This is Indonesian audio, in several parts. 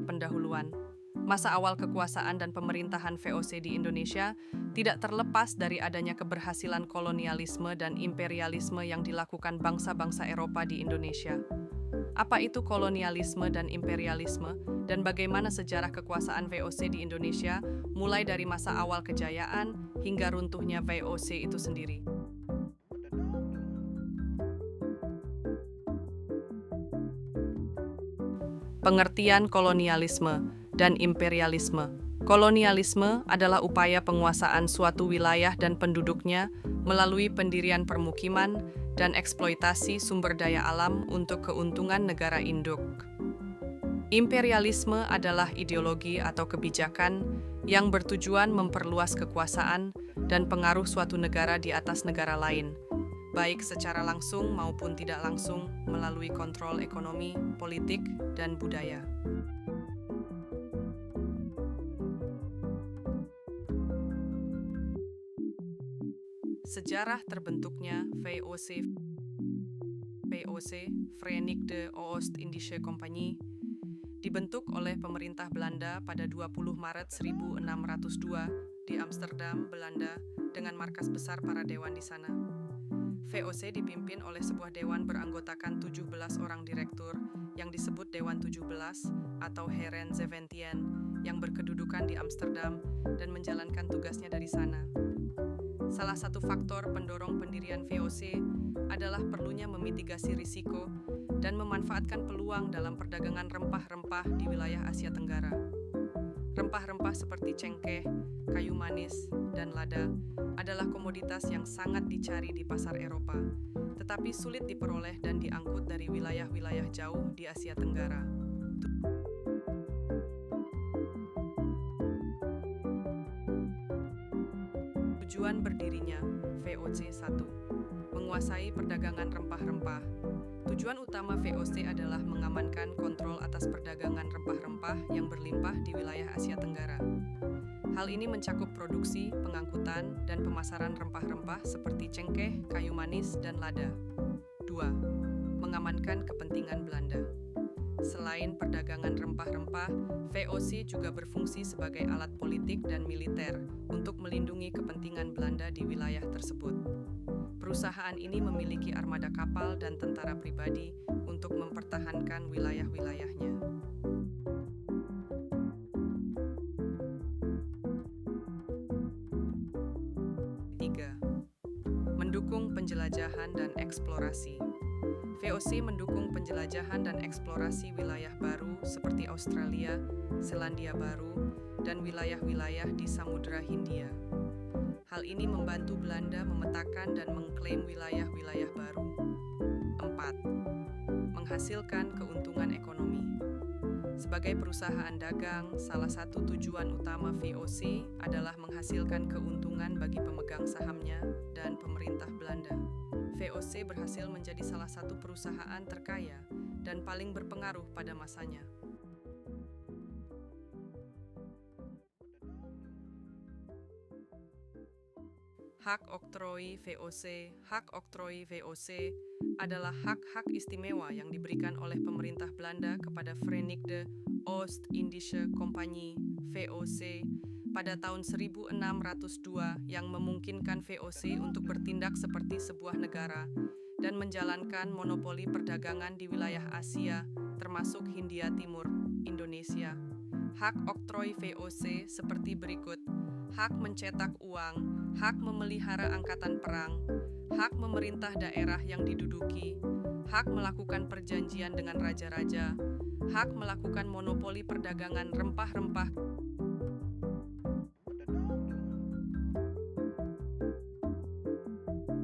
pendahuluan. Masa awal kekuasaan dan pemerintahan VOC di Indonesia tidak terlepas dari adanya keberhasilan kolonialisme dan imperialisme yang dilakukan bangsa-bangsa Eropa di Indonesia. Apa itu kolonialisme dan imperialisme, dan bagaimana sejarah kekuasaan VOC di Indonesia mulai dari masa awal kejayaan hingga runtuhnya VOC itu sendiri? Pengertian kolonialisme dan imperialisme. Kolonialisme adalah upaya penguasaan suatu wilayah dan penduduknya melalui pendirian permukiman dan eksploitasi sumber daya alam untuk keuntungan negara induk. Imperialisme adalah ideologi atau kebijakan yang bertujuan memperluas kekuasaan dan pengaruh suatu negara di atas negara lain, baik secara langsung maupun tidak langsung melalui kontrol ekonomi, politik, dan budaya. Sejarah terbentuknya VOC, Verenigde Oost-Indische Compagnie, dibentuk oleh pemerintah Belanda pada 20 Maret 1602 di Amsterdam, Belanda, dengan markas besar para dewan di sana. VOC dipimpin oleh sebuah dewan beranggotakan 17 orang direktur yang disebut Dewan 17 atau Heren 17 yang berkedudukan di Amsterdam dan menjalankan tugasnya dari sana. Salah satu faktor pendorong pendirian VOC adalah perlunya memitigasi risiko dan memanfaatkan peluang dalam perdagangan rempah-rempah di wilayah Asia Tenggara. Rempah-rempah seperti cengkeh, kayu manis, dan lada adalah komoditas yang sangat dicari di pasar Eropa, tetapi sulit diperoleh dan diangkut dari wilayah-wilayah jauh di Asia Tenggara. Tujuan berdirinya VOC 1. Menguasai perdagangan rempah-rempah. Tujuan utama VOC adalah mengamankan kontrol atas perdagangan rempah-rempah yang berlimpah di wilayah Asia Tenggara. Hal ini mencakup produksi, pengangkutan, dan pemasaran rempah-rempah seperti cengkeh, kayu manis, dan lada. 2. Mengamankan kepentingan Belanda. Selain perdagangan rempah-rempah, VOC juga berfungsi sebagai alat politik dan militer untuk melindungi kepentingan Belanda di wilayah tersebut. Perusahaan ini memiliki armada kapal dan tentara pribadi untuk mempertahankan wilayah-wilayahnya. 3. Mendukung penjelajahan dan eksplorasi. VOC mendukung penjelajahan dan eksplorasi wilayah baru seperti Australia, Selandia Baru, dan wilayah-wilayah di Samudra Hindia. Hal ini membantu Belanda memetakan dan mengklaim wilayah-wilayah baru. 4. Menghasilkan keuntungan ekonomi. Sebagai perusahaan dagang, salah satu tujuan utama VOC adalah menghasilkan keuntungan bagi pemegang sahamnya dan pemerintah Belanda. VOC berhasil menjadi salah satu perusahaan terkaya dan paling berpengaruh pada masanya. Hak oktroi VOC. Hak oktroi VOC adalah hak-hak istimewa yang diberikan oleh pemerintah Belanda kepada Verenigde Oost-Indische Compagnie VOC pada tahun 1602 yang memungkinkan VOC untuk bertindak seperti sebuah negara dan menjalankan monopoli perdagangan di wilayah Asia, termasuk Hindia Timur, Indonesia. Hak oktroi VOC seperti berikut: hak mencetak uang, hak memelihara angkatan perang, hak memerintah daerah yang diduduki, hak melakukan perjanjian dengan raja-raja, hak melakukan monopoli perdagangan rempah-rempah.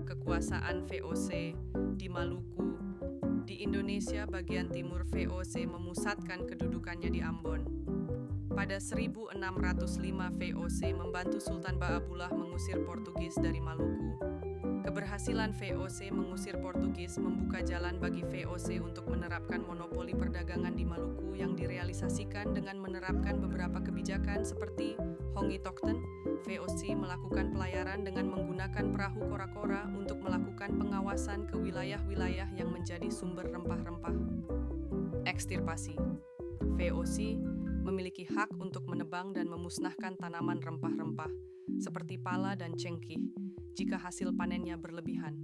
Kekuasaan VOC di Maluku. Di Indonesia bagian timur, VOC memusatkan kedudukannya di Ambon. Pada 1605 VOC membantu Sultan Baabullah mengusir Portugis dari Maluku. Keberhasilan VOC mengusir Portugis membuka jalan bagi VOC untuk menerapkan monopoli perdagangan di Maluku yang direalisasikan dengan menerapkan beberapa kebijakan seperti Hongitokten. VOC melakukan pelayaran dengan menggunakan perahu kora-kora untuk melakukan pengawasan ke wilayah-wilayah yang menjadi sumber rempah-rempah. Ekstirpasi. VOC memiliki hak untuk menebang dan memusnahkan tanaman rempah-rempah, seperti pala dan cengkih, jika hasil panennya berlebihan.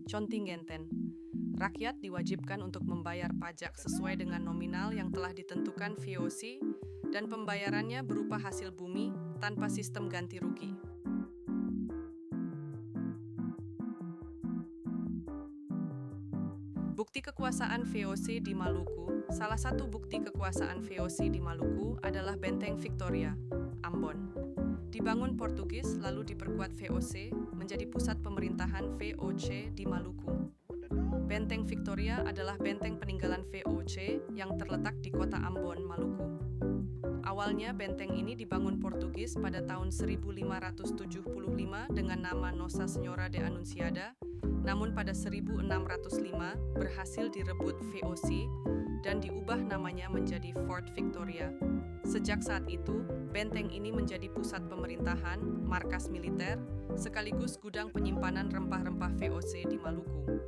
Contingenten. Rakyat diwajibkan untuk membayar pajak sesuai dengan nominal yang telah ditentukan VOC dan pembayarannya berupa hasil bumi tanpa sistem ganti rugi. Bukti kekuasaan VOC di Maluku. Salah satu bukti kekuasaan VOC di Maluku adalah Benteng Victoria, Ambon. Dibangun Portugis lalu diperkuat VOC menjadi pusat pemerintahan VOC di Maluku. Benteng Victoria adalah benteng peninggalan VOC yang terletak di kota Ambon, Maluku. Awalnya benteng ini dibangun Portugis pada tahun 1575 dengan nama Nossa Senhora de Anunciada, namun pada 1605 berhasil direbut VOC dan diubah namanya menjadi Fort Victoria. Sejak saat itu, benteng ini menjadi pusat pemerintahan, markas militer, sekaligus gudang penyimpanan rempah-rempah VOC di Maluku.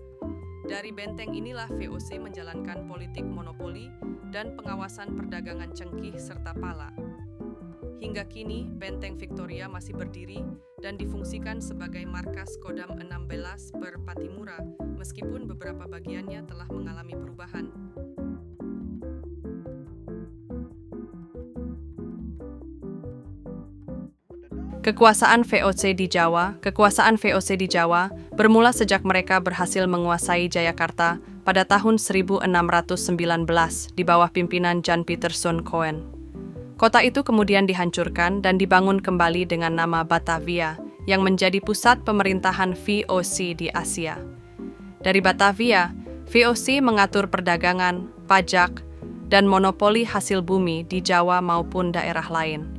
Dari benteng inilah VOC menjalankan politik monopoli dan pengawasan perdagangan cengkih serta pala. Hingga kini, Benteng Victoria masih berdiri dan difungsikan sebagai markas Kodam 16 Patimura, meskipun beberapa bagiannya telah mengalami perubahan. Kekuasaan VOC di Jawa. Kekuasaan VOC di Jawa bermula sejak mereka berhasil menguasai Jayakarta pada tahun 1619 di bawah pimpinan Jan Pieterszoon Koen. Kota itu kemudian dihancurkan dan dibangun kembali dengan nama Batavia, yang menjadi pusat pemerintahan VOC di Asia. Dari Batavia, VOC mengatur perdagangan, pajak, dan monopoli hasil bumi di Jawa maupun daerah lain.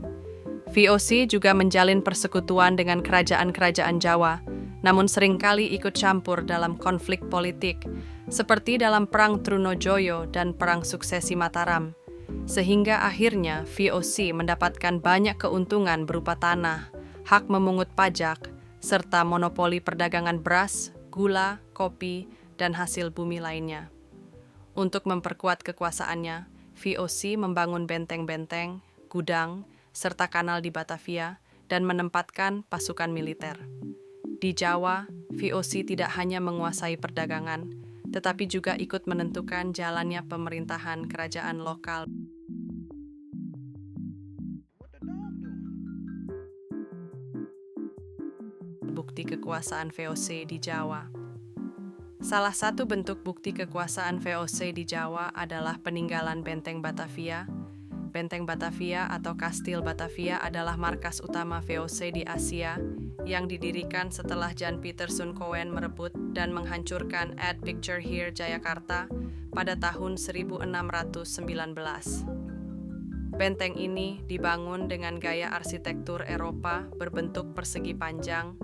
VOC juga menjalin persekutuan dengan kerajaan-kerajaan Jawa, namun seringkali ikut campur dalam konflik politik, seperti dalam Perang Trunojoyo dan Perang Suksesi Mataram, sehingga akhirnya VOC mendapatkan banyak keuntungan berupa tanah, hak memungut pajak, serta monopoli perdagangan beras, gula, kopi, dan hasil bumi lainnya. Untuk memperkuat kekuasaannya, VOC membangun benteng-benteng, gudang, serta kanal di Batavia, dan menempatkan pasukan militer. Di Jawa, VOC tidak hanya menguasai perdagangan, tetapi juga ikut menentukan jalannya pemerintahan kerajaan lokal. Bukti kekuasaan VOC di Jawa. Salah satu bentuk bukti kekuasaan VOC di Jawa adalah peninggalan Benteng Batavia. Benteng Batavia atau Kastil Batavia adalah markas utama VOC di Asia yang didirikan setelah Jan Pieterszoon Koen merebut dan menghancurkan Add Picture Here Jayakarta pada tahun 1619. Benteng ini dibangun dengan gaya arsitektur Eropa berbentuk persegi panjang,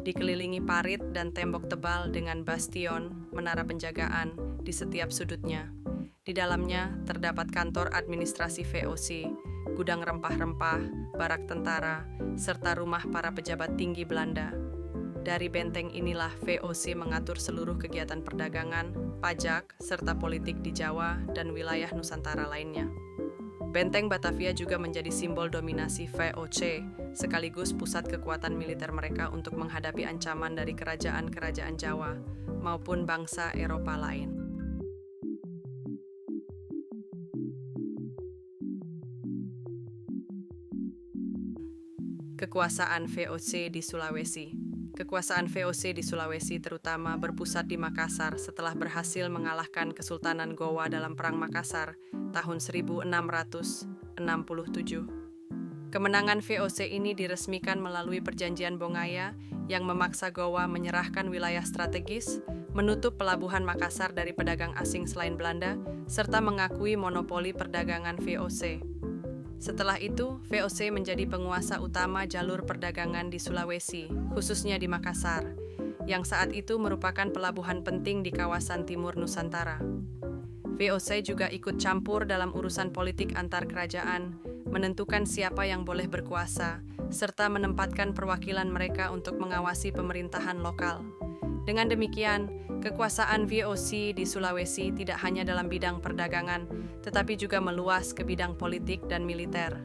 dikelilingi parit dan tembok tebal dengan bastion, menara penjagaan, di setiap sudutnya. Di dalamnya terdapat kantor administrasi VOC, gudang rempah-rempah, barak tentara, serta rumah para pejabat tinggi Belanda. Dari benteng inilah VOC mengatur seluruh kegiatan perdagangan, pajak, serta politik di Jawa dan wilayah Nusantara lainnya. Benteng Batavia juga menjadi simbol dominasi VOC, sekaligus pusat kekuatan militer mereka untuk menghadapi ancaman dari kerajaan-kerajaan Jawa maupun bangsa Eropa lain. Kekuasaan VOC di Sulawesi. Kekuasaan VOC di Sulawesi terutama berpusat di Makassar setelah berhasil mengalahkan Kesultanan Gowa dalam Perang Makassar tahun 1667. Kemenangan VOC ini diresmikan melalui Perjanjian Bongaya yang memaksa Gowa menyerahkan wilayah strategis, menutup pelabuhan Makassar dari pedagang asing selain Belanda, serta mengakui monopoli perdagangan VOC. Setelah itu, VOC menjadi penguasa utama jalur perdagangan di Sulawesi, khususnya di Makassar, yang saat itu merupakan pelabuhan penting di kawasan timur Nusantara. VOC juga ikut campur dalam urusan politik antar kerajaan, menentukan siapa yang boleh berkuasa, serta menempatkan perwakilan mereka untuk mengawasi pemerintahan lokal. Dengan demikian, kekuasaan VOC di Sulawesi tidak hanya dalam bidang perdagangan, tetapi juga meluas ke bidang politik dan militer.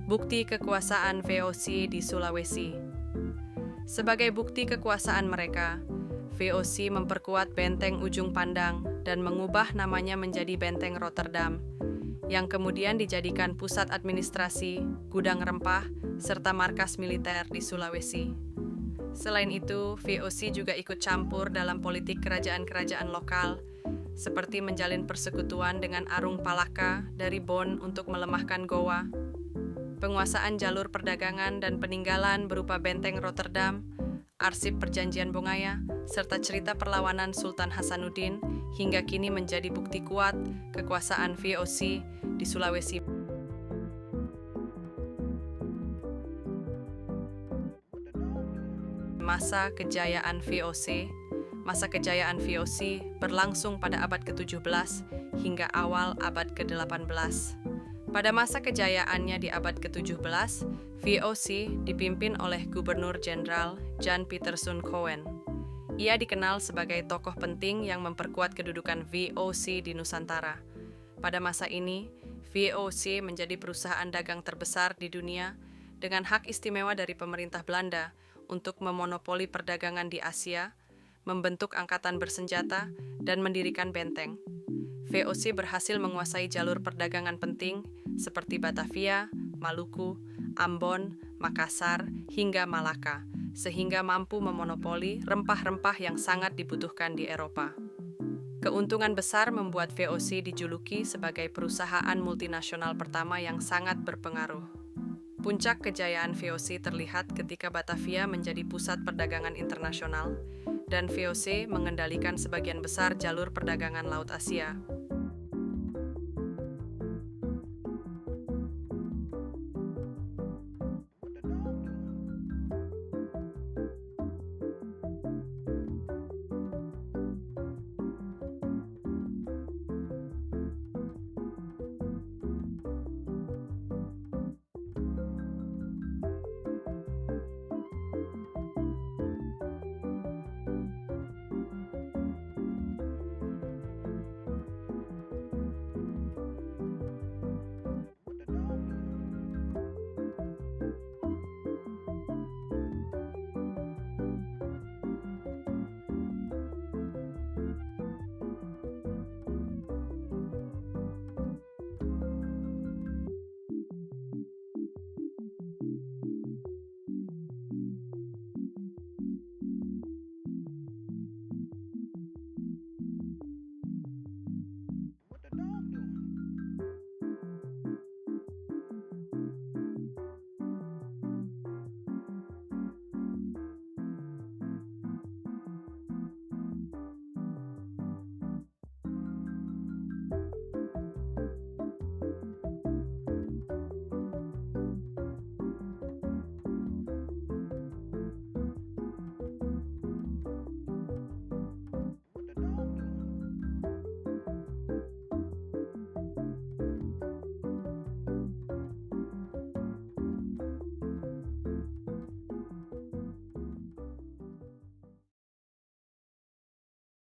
Bukti kekuasaan VOC di Sulawesi. Sebagai bukti kekuasaan mereka, VOC memperkuat benteng Ujung Pandang dan mengubah namanya menjadi Benteng Rotterdam, yang kemudian dijadikan pusat administrasi, gudang rempah, serta markas militer di Sulawesi. Selain itu, VOC juga ikut campur dalam politik kerajaan-kerajaan lokal, seperti menjalin persekutuan dengan Arung Palaka dari Bon untuk melemahkan Goa, penguasaan jalur perdagangan dan peninggalan berupa Benteng Rotterdam, arsip Perjanjian Bongaya, serta cerita perlawanan Sultan Hasanuddin hingga kini menjadi bukti kuat kekuasaan VOC di Sulawesi. Masa kejayaan VOC. Masa kejayaan VOC berlangsung pada abad ke-17 hingga awal abad ke-18. Pada masa kejayaannya di abad ke-17, VOC dipimpin oleh Gubernur Jenderal Jan Pieterszoon Coen. Ia dikenal sebagai tokoh penting yang memperkuat kedudukan VOC di Nusantara. Pada masa ini, VOC menjadi perusahaan dagang terbesar di dunia dengan hak istimewa dari pemerintah Belanda untuk memonopoli perdagangan di Asia, membentuk angkatan bersenjata, dan mendirikan benteng. VOC berhasil menguasai jalur perdagangan penting seperti Batavia, Maluku, Ambon, Makassar, hingga Malaka, sehingga mampu memonopoli rempah-rempah yang sangat dibutuhkan di Eropa. Keuntungan besar membuat VOC dijuluki sebagai perusahaan multinasional pertama yang sangat berpengaruh. Puncak kejayaan VOC terlihat ketika Batavia menjadi pusat perdagangan internasional dan VOC mengendalikan sebagian besar jalur perdagangan Laut Asia.